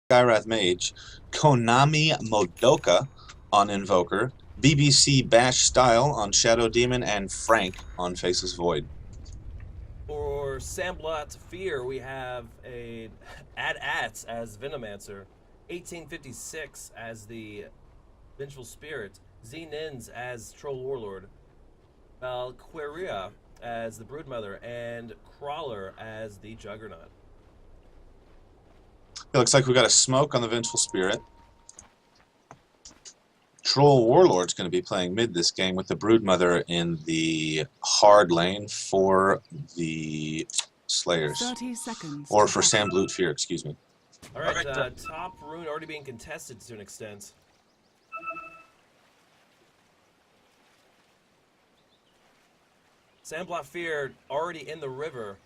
Skyrath Mage, Konami Modoka on Invoker, BBC Bash Style on Shadow Demon, and Frank on Faceless Void. For SandBlutFear, we have a Ad-Ats as Venomancer, 1856 as the Vengeful Spirit, Z-Nins as Troll Warlord, Valkyria as the Broodmother, and Crawler as the Juggernaut. It looks like we got a smoke on the Vengeful Spirit. Troll Warlord's going to be playing mid this game with the Broodmother in the hard lane for the Slayers. 30 seconds. Or for SandBlutFear, excuse me. Alright, top rune already being contested to an extent. SandBlutFear already in the river.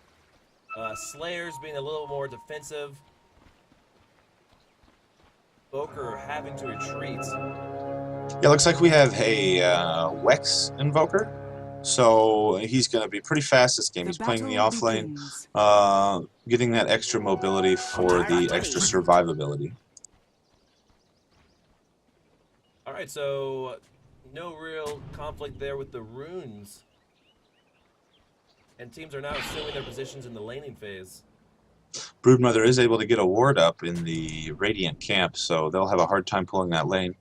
Slayers being a little more defensive. Invoker having to retreat. Yeah, looks like we have a Wex Invoker. So he's going to be pretty fast this game. He's playing the off lane, getting that extra mobility for the extra survivability. Alright, so no real conflict there with the runes. And teams are now assuming their positions in the laning phase. Broodmother is able to get a ward up in the Radiant camp, so they'll have a hard time pulling that lane.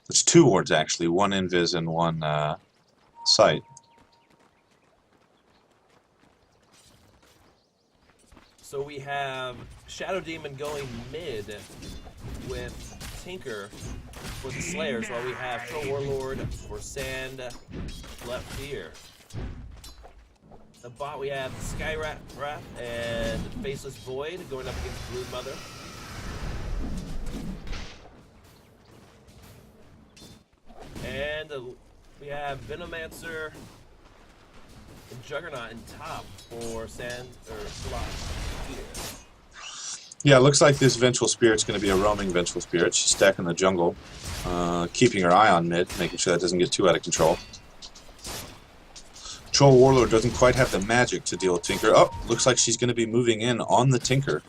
There's two wards actually, one invis and one sight. So we have Shadow Demon going mid with Tinker for the Slayers, while we have Troll Warlord for SandBlutFear. The bot we have Skyrath and Faceless Void going up against Broodmother. And we have Venomancer and Juggernaut in top for SandBlutFear. Yeah, it looks like this Vengeful Spirit's going to be a roaming Vengeful Spirit. She's stacking the jungle, keeping her eye on mid, making sure that doesn't get too out of control. Troll Warlord doesn't quite have the magic to deal with Tinker. Oh, looks like she's going to be moving in on the Tinker.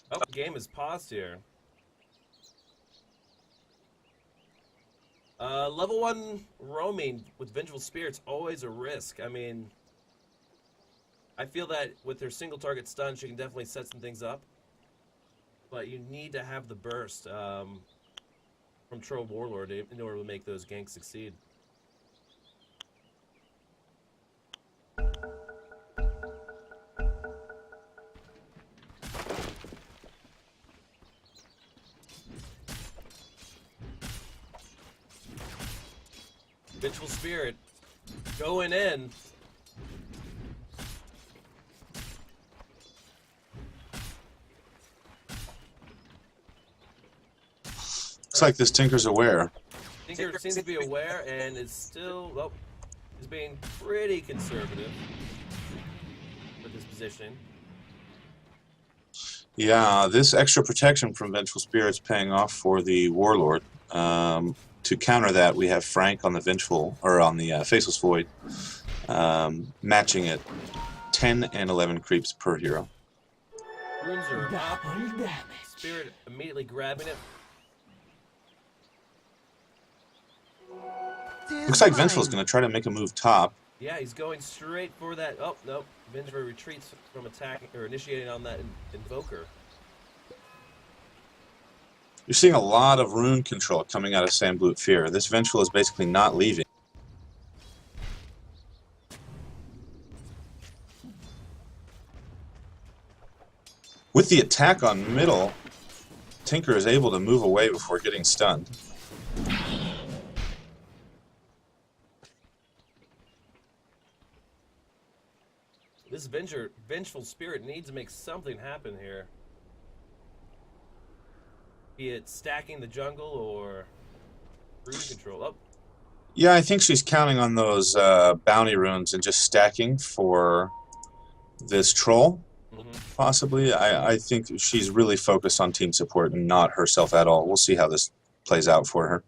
Oh, the game is paused here. Level 1 roaming with Vengeful Spirit's always a risk. I mean, I feel that with her single target stun, she can definitely set some things up. But you need to have the burst from Troll Warlord in order to make those ganks succeed. Vengeful Spirit going in. Looks like this Tinker's aware. Tinker seems to be aware and is still, is being pretty conservative with his positioning. Yeah, this extra protection from Vengeful Spirit's paying off for the Warlord. To counter that, we have Frank on the Vengeful, or on the Faceless Void, matching it 10 and 11 creeps per hero. Runes are up. Spirit immediately grabbing it. Looks like Vengeful's going to try to make a move top. Yeah, he's going straight for that. Oh, no. Vengeful retreats from attacking, or initiating on that Invoker. You're seeing a lot of rune control coming out of SandBlutFear. This Vengeful is basically not leaving. With the attack on middle, Tinker is able to move away before getting stunned. This Vengeful Spirit needs to make something happen here. Be it stacking the jungle or rune control. Oh. Yeah, I think she's counting on those bounty runes and just stacking for this troll, possibly. I think she's really focused on team support and not herself at all. We'll see how this plays out for her.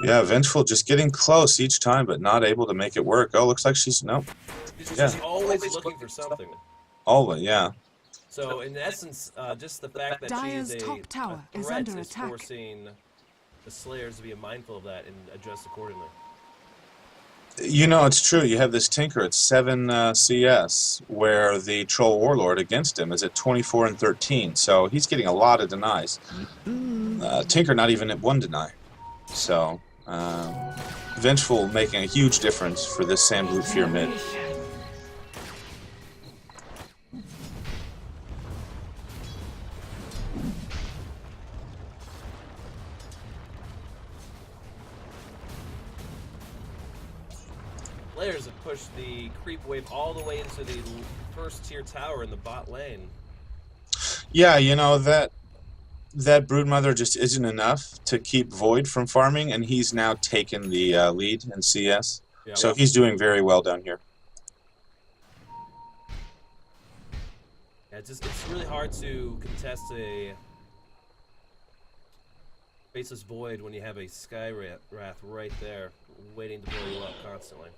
Yeah, Vengeful just getting close each time, but not able to make it work. Oh, looks like she's nope. She's always looking for something. Always, yeah. So in essence, just the fact that she is a threat is forcing the Slayers to be mindful of that and adjust accordingly. You know, it's true. You have this Tinker at 7 CS, where the Troll Warlord against him is at 24 and 13. So he's getting a lot of denies. Tinker not even at 1 deny. So Vengeful making a huge difference for this SandBlutFear mid. Players have pushed the creep wave all the way into the first tier tower in the bot lane. Yeah, you know, that Broodmother just isn't enough to keep Void from farming, and he's now taken the lead in CS. Yeah. So he's doing very well down here. Yeah, it's really hard to contest a Faceless Void when you have a Skywrath right there waiting to blow you up constantly.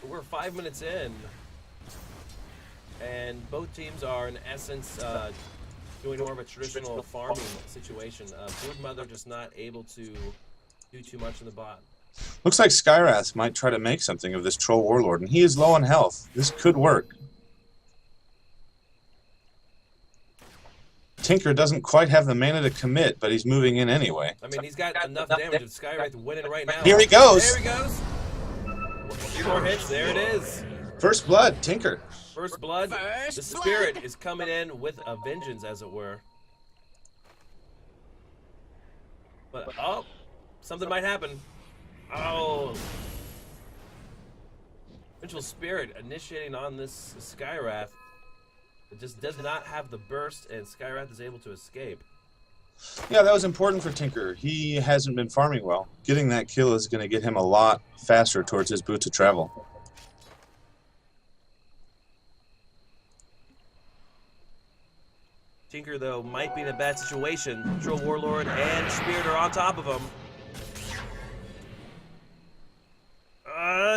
We're 5 minutes in, and both teams are in essence doing more of a traditional farming situation. Broodmother just not able to do too much in the bot. Looks like Skywrath might try to make something of this Troll Warlord, and he is low on health. This could work. Tinker doesn't quite have the mana to commit, but he's moving in anyway. I mean, he's got enough damage with Skywrath winning right now. Here he goes! There he goes! A few more hits, there it is. First blood, Tinker. First blood. The spirit is coming in with a vengeance, as it were. But, oh, something might happen. Oh. Vengeful Spirit initiating on this Skywrath. It just does not have the burst, and Skywrath is able to escape. Yeah, that was important for Tinker. He hasn't been farming well. Getting that kill is going to get him a lot faster towards his boot to travel. Tinker, though, might be in a bad situation. Troll Warlord and Spirit are on top of him.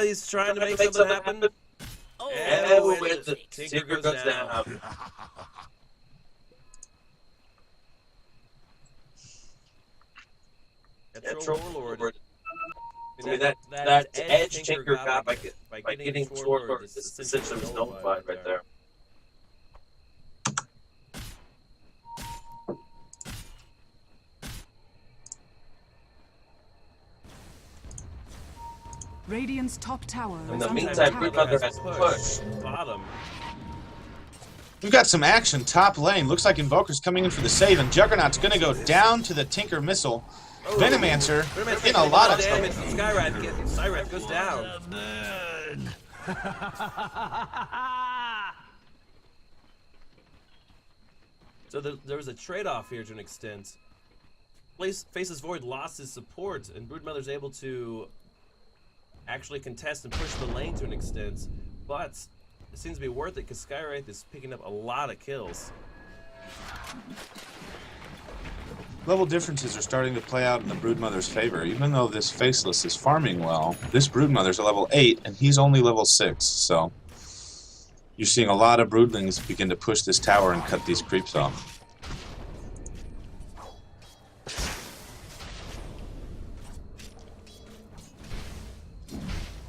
He's trying to make something happen. And the Tinker goes down. Troll Warlord. I mean, that edge Tinker got by getting Troll Warlord essentially was nullified right there. Radiant's top tower in the meantime, Broodmother has pushed bottom. We've got some action top lane. Looks like Invoker's coming in for the save, and Juggernaut's going to go down to the Tinker missile. Oh, Venomancer in a lot of trouble. Skywrath goes down. So there was a trade-off here to an extent. Faceless Void lost his support, and Broodmother's able to actually contest and push the lane to an extent, but it seems to be worth it because Skywrath is picking up a lot of kills. Level differences are starting to play out in the Broodmother's favor. Even though this Faceless is farming well, this Broodmother's a level 8 and he's only level 6, so you're seeing a lot of Broodlings begin to push this tower and cut these creeps off.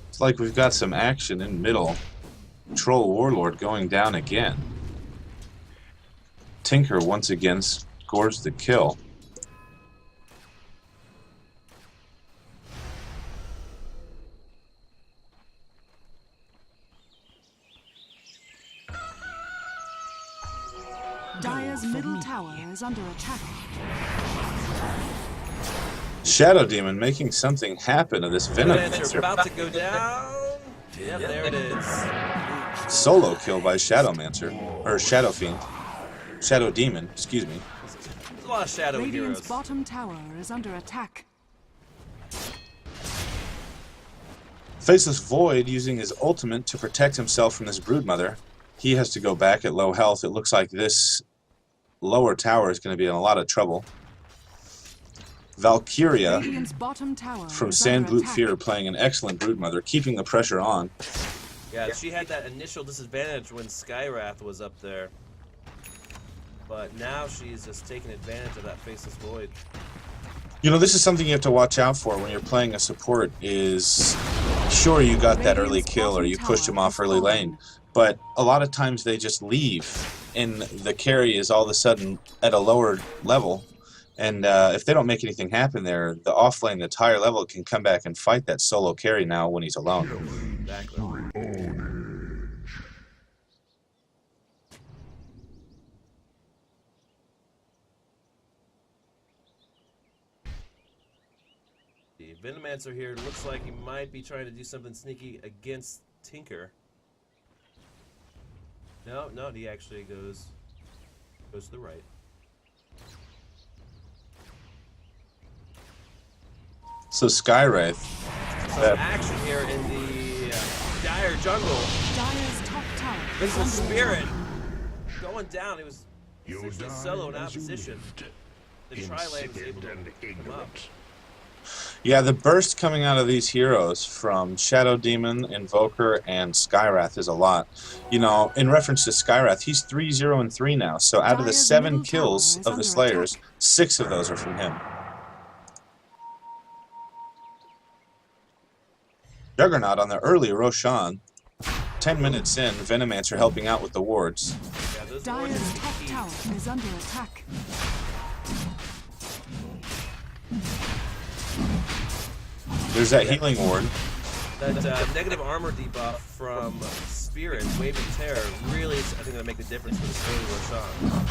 It's like we've got some action in middle. Troll Warlord going down again. Tinker once again scores the kill. Dire's middle tower is under attack. Shadow Demon making something happen to this Venomancer. About to go down. Yep, there it is. Solo kill by Shadowmancer, or Shadow Fiend. Shadow Demon, excuse me. There's a lot of Shadow Radiant's heroes. bottom tower is under attack. Faceless Void using his ultimate to protect himself from this Broodmother. He has to go back at low health. It looks like this lower tower is going to be in a lot of trouble. Valkyria Radiant's bottom tower from is under attack. SandBlutFear playing an excellent Broodmother, keeping the pressure on. Yeah, she had that initial disadvantage when Skywrath was up there. But now she's just taking advantage of that Faceless Void. You know, this is something you have to watch out for when you're playing a support is, sure, you got that early kill or you pushed him off early lane, but a lot of times they just leave and the carry is all of a sudden at a lower level, and if they don't make anything happen there, the off lane that's higher level can come back and fight that solo carry now when he's alone. Exactly. The Venomancer here looks like he might be trying to do something sneaky against Tinker. No, he actually goes to the right. So Skywrath, So action here in the Dire jungle. Dire's top tower is Visual under Spirit attack. going down. He was essentially solo in opposition. The Tri-Lane was able to come up. yeah, the burst coming out of these heroes from Shadow Demon, Invoker, and Skywrath is a lot. You know, in reference to Skywrath, he's 3-0-3 now, so out of the Dire's 7 middle kills tower is of the under Slayers, attack. 6 of those are from him. Juggernaut on the early Roshan. 10 minutes in, Venomancer helping out with the wards. Yeah, those wards Dire's are top key. tower is under attack. There's that healing ward. That negative armor debuff from Spirit, Wave and Terror, really is, I think, going to make a difference for this early Roshan.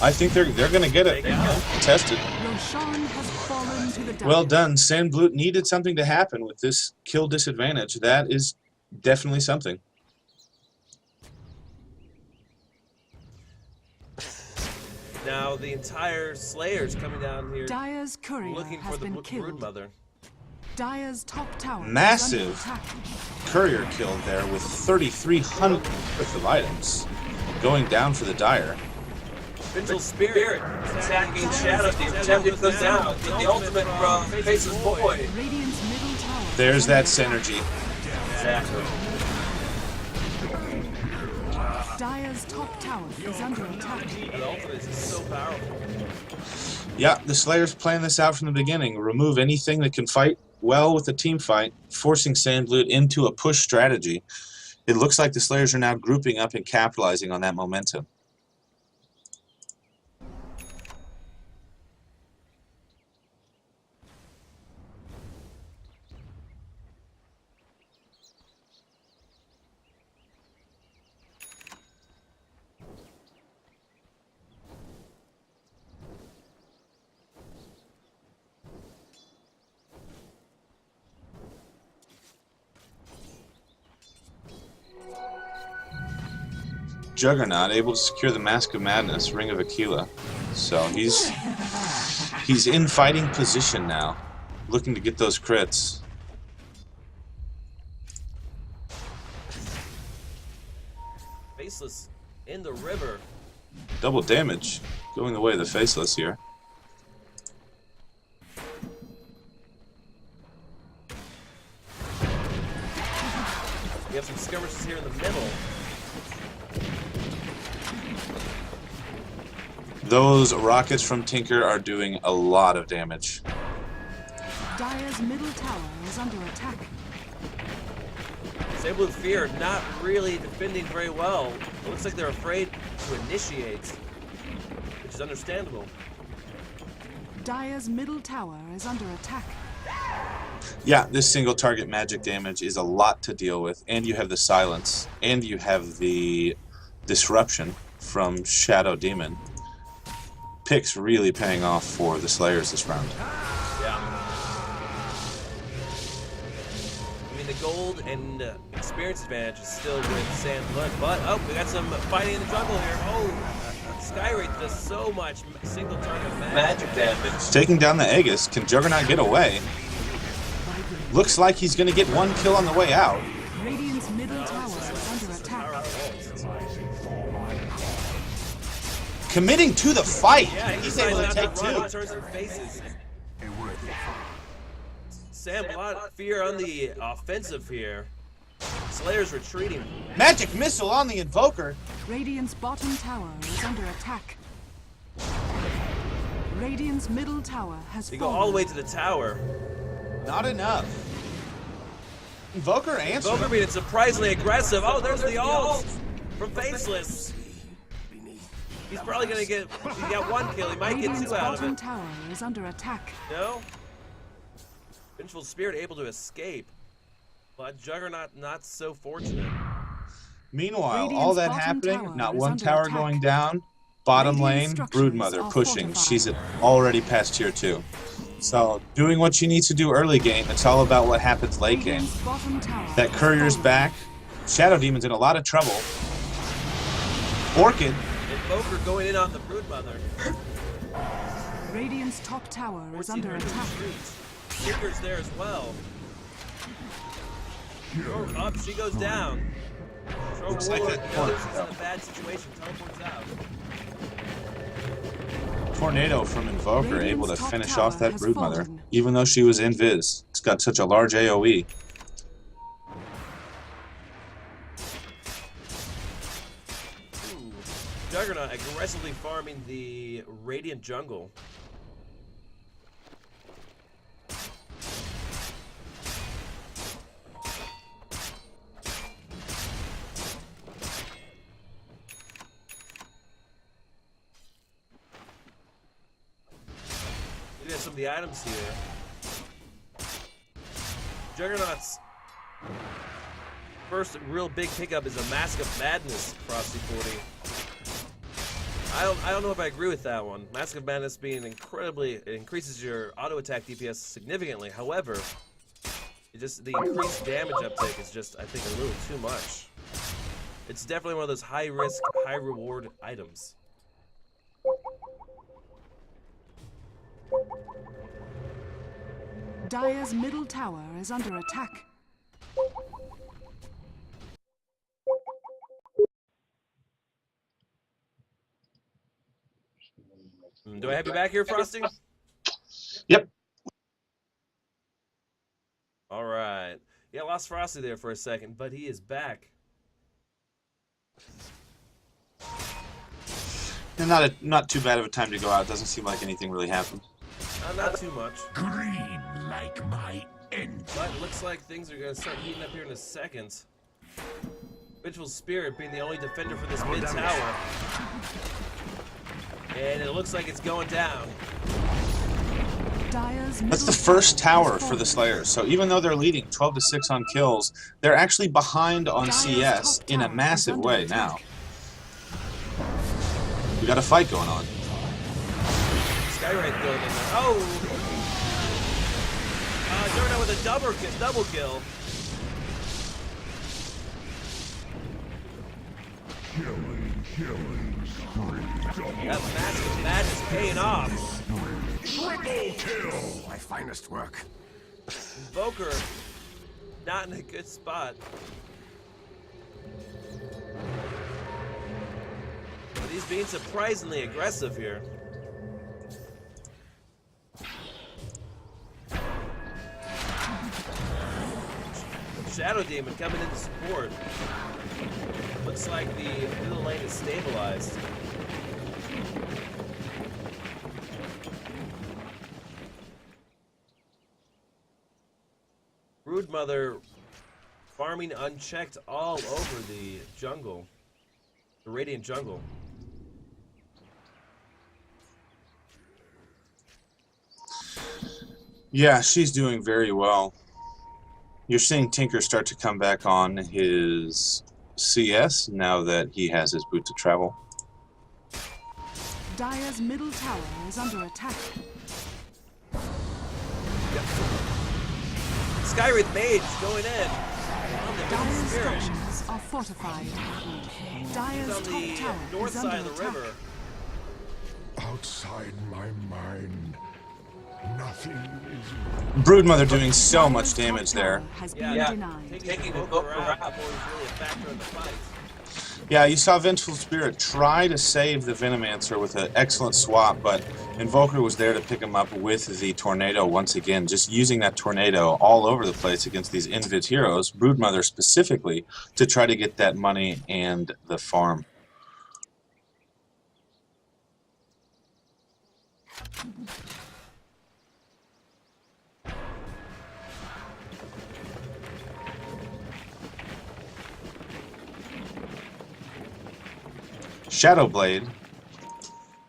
I think they're going to get it. Take it out. Tested. Roshan has fallen to the dark. Well done. SandBlut needed something to happen with this kill disadvantage. That is definitely something. Now the entire Slayer's coming down here Dire's courier looking for has the been killed. Broodmother. Dire's top tower Massive. is under attack. Courier killed there with 3,300 worth of items. Going down for the Dire. Vengeful Spirit attacking Shadow Demon. Attempting to go down. Get the ultimate from Faceless Void. Radiant's middle tower. There's is that under synergy. Exactly. attack. Dire's top tower is under attack. That ultimate is so powerful. Yeah, the Slayers playing this out from the beginning. Remove anything that can fight well with a team fight, forcing SandBlut into a push strategy. It looks like the Slayers are now grouping up and capitalizing on that momentum. Juggernaut able to secure the Mask of Madness, Ring of Aquila. So he's in fighting position now, looking to get those crits. Faceless in the river. Double damage, going the way of the Faceless here. We have some skirmishes here in the middle. Those rockets from Tinker are doing a lot of damage. Dire's middle tower is under attack. SandBlutFear not really defending very well. It looks like they're afraid to initiate, which is understandable. Dire's middle tower is under attack. Yeah, this single target magic damage is a lot to deal with, and you have the silence, and you have the disruption from Shadow Demon. Picks really paying off for the Slayers this round. Yeah. I mean, the gold and experience advantage is still with SandBlut, but oh, we got some fighting in the jungle here. Oh, Skywrath does so much single target magic damage. Taking down the Aegis, can Juggernaut get away? Looks like he's going to get one kill on the way out. Radiant's middle tower is under attack. Committing to the fight. Yeah, He's able to take two. Turns and faces. SandBlutFear on the offensive here. Slayer's retreating. Magic missile on the Invoker. Radiant's bottom tower is under attack. Radiant's middle tower has They fallen. go all the way to the tower. Not enough. Invoker answered. Invoker being surprisingly aggressive. Oh, there's the ult from Faceless. He's probably gonna get. He got one kill. He might get Radiant's two out of bottom it. tower is under attack. No. Vengeful Spirit able to escape, but Juggernaut not so fortunate. Meanwhile, Radiant's all that bottom happening, tower not is one under tower attack. going down. Bottom Radiant lane, structures Broodmother are pushing. fortified. She's already past tier 2. So, doing what she needs to do early game, it's all about what happens late game. Radiant's bottom tower That has Courier's fallen. back. Shadow Demon's in a lot of trouble. Orchid. Invoker going in on the Broodmother. Radiant's top tower is under attack. Seeker's there as well. Oh, up, she goes down. Looks like Warlord that knows she's in a bad situation. Teleports out. Tornado from Invoker Radiant's able to top finish tower off that has Broodmother, fallen. even though she was invis. It's got such a large AoE. Ooh. Juggernaut aggressively farming the Radiant jungle. Look at some of the items here. Juggernaut's first real big pickup is a Mask of Madness Frosty 40. I don't know if I agree with that one. Mask of Madness being it increases your auto attack DPS significantly. However, the increased damage uptake is just, I think, a little too much. It's definitely one of those high risk, high reward items. Dire's middle tower is under attack. Do I have you back here, Frosty? Yep. All right. Yeah, I lost Frosty there for a second, but he is back. And not too bad of a time to go out. Doesn't seem like anything really happened. Not too much. Green like my end. But it looks like things are going to start heating up here in a second. Vengeful Spirit being the only defender for this mid tower. And it looks like it's going down. Dire's That's middle the first tower tower has for the fallen. Slayers. So even though they're leading 12-6 on kills, they're actually behind on Dire's CS top in a tower massive is under way attack. now. We got a fight going on. Skywraith going in there. Oh! Juggernaut with a double kill. That Mask of Madness paying off. Triple kill. My finest work. Invoker not in a good spot. But he's being surprisingly aggressive here. Shadow Demon coming in to support. Looks like the middle lane is stabilized. Broodmother farming unchecked all over the jungle. The Radiant jungle. Yeah, she's doing very well. You're seeing Tinker start to come back on his CS now that he has his boot to travel. Dire's middle tower is under attack. Skywraith Mage going in. On the Dire's Vengeful Spirit. structures are fortified. He's Dire's on top the tower north is side under of the attack. river. Outside my mind. Nothing is Broodmother doing so much damage there. Has been Yeah, denied. taking the Invoker out before he's really a factor in the fight. Yeah, you saw Vengeful Spirit try to save the Venomancer with an excellent swap, but Invoker was there to pick him up with the Tornado once again, just using that Tornado all over the place against these Invid heroes, Broodmother specifically, to try to get that money and the farm. Shadowblade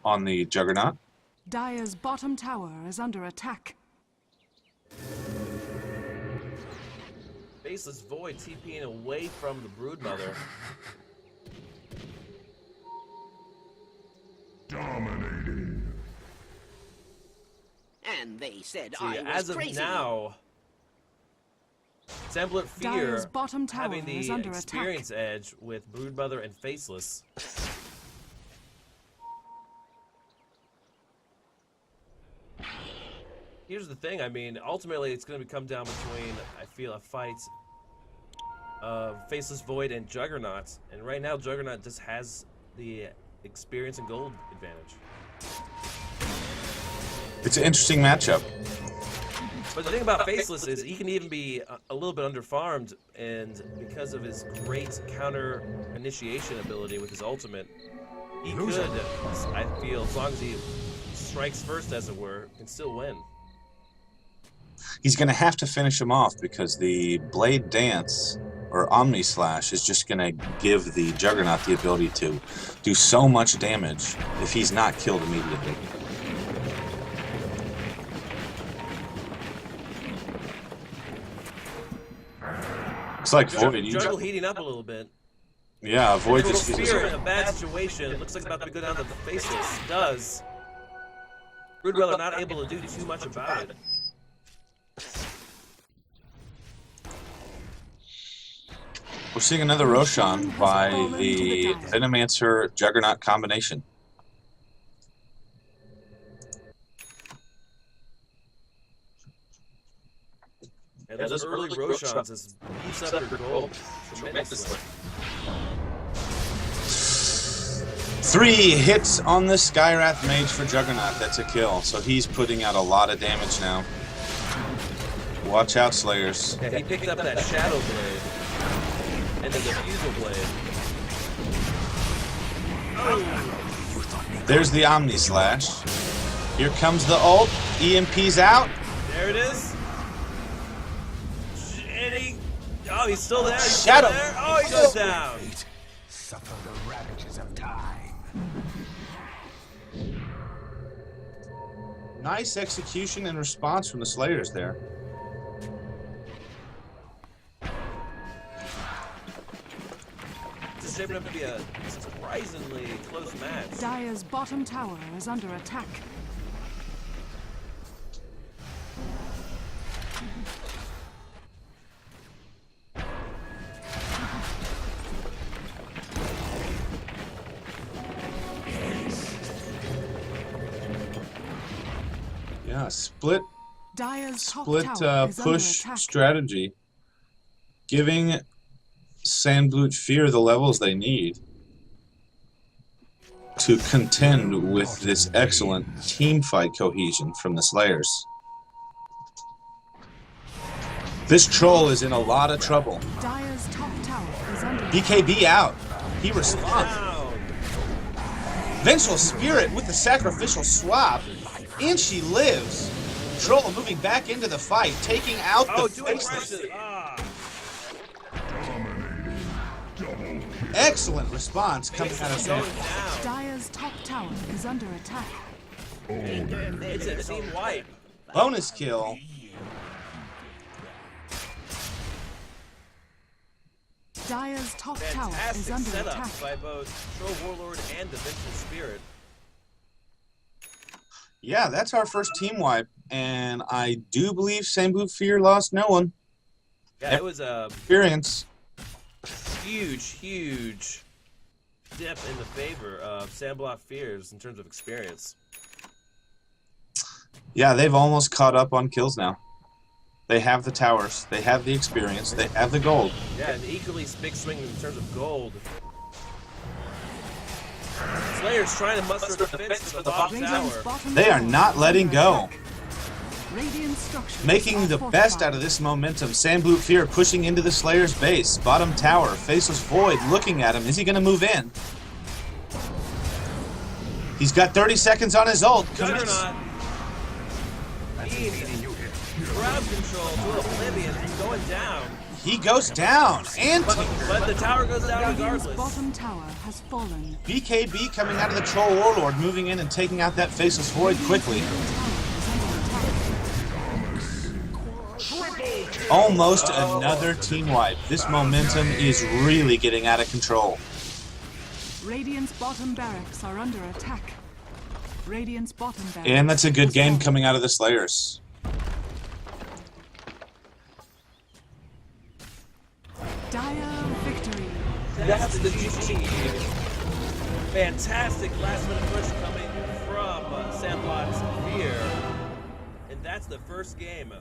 on the Juggernaut. Dire's bottom tower is under attack. Faceless Void TPing away from the Broodmother. dominating. And they said See, I was as of crazy. now, SandBlutFear Dire's bottom tower having is the under experience edge with Broodmother and Faceless. Here's the thing, I mean, ultimately it's going to come down between, I feel, a fight of Faceless Void and Juggernaut. And right now, Juggernaut just has the experience and gold advantage. It's an interesting matchup. But the thing about Faceless is he can even be a little bit underfarmed, and because of his great counter initiation ability with his ultimate, he could, I feel, as long as he strikes first, as it were, can still win. He's going to have to finish him off because the Blade Dance or Omni Slash is just going to give the Juggernaut the ability to do so much damage if he's not killed immediately. It's like Void. Jungle heating up a little bit. Yeah, Void Little just gives Spear in a bad situation. It looks like it's about to go down to the Faceless. Does. Broodmother not able to do too much about it. We're seeing another Roshan by the Venomancer Juggernaut combination. And those early Roshans has boosts up your gold tremendously. 3 hits on the Skywrath Mage for Juggernaut. That's a kill. So he's putting out a lot of damage now. Watch out, Slayers. Yeah, he picked up that Shadow Blade and the Diffusal Blade. Oh. There's the Omni Slash. Here comes the ult. EMP's out. There it is. And he, oh, he's still there. He's Shadow. still there. Oh, he goes down. Suffer the ravages of time. Nice execution and response from the Slayers there. This is shaping up to be a surprisingly close match. Dire's bottom tower is under attack. Yeah, split Dire's top tower is push under attack. strategy, giving SandBlutFear the levels they need to contend with this excellent team fight cohesion from the Slayers. This troll is in a lot of trouble. Dire's top tower is under BKB out. He responds. Down. Vengeful Spirit with the sacrificial swap, and she lives. Troll moving back into the fight, taking out Oh, the doing Faceless. pressure. Ah. Excellent response coming out of Going Sam. down. Dire's top tower is under attack. It's a team wipe. Bonus kill. Dire's top tower is Fantastic under setup attack. by both Troll Warlord and the Vengeful Spirit. Yeah, that's our first team wipe, and I do believe SandBlutFear lost no one. Yeah, it was a Experience. huge dip in the favor of SandBlutFears in terms of experience. Yeah, they've almost caught up on kills now. They have the towers. They have the experience. They have the gold. Yeah, an equally big swing in terms of gold. Slayer's trying to muster defense for the bottom Radiant's tower. bottom They are tower not is letting under go. attack. Radiant structures Making are the fortified. best out of this momentum. SandBlutFear pushing into the Slayer's base. Bottom tower. Faceless Void looking at him. Is he going to move in? He's got 30 seconds on his ult. Juggernaut. Crowd control to oblivion. He's going down. He goes down. And But the tower goes down Radiant's regardless. bottom tower has fallen. BKB coming out of the Troll Warlord, moving in and taking out that Faceless Void quickly. Almost another team wipe. This momentum is really getting out of control. Radiant's bottom barracks are under attack. Radiant's bottom barracks. And that's a good has game fallen. coming out of the Slayers. Dire victory. That's the GG. Fantastic last minute push coming from SandBlutFear. And that's the first game.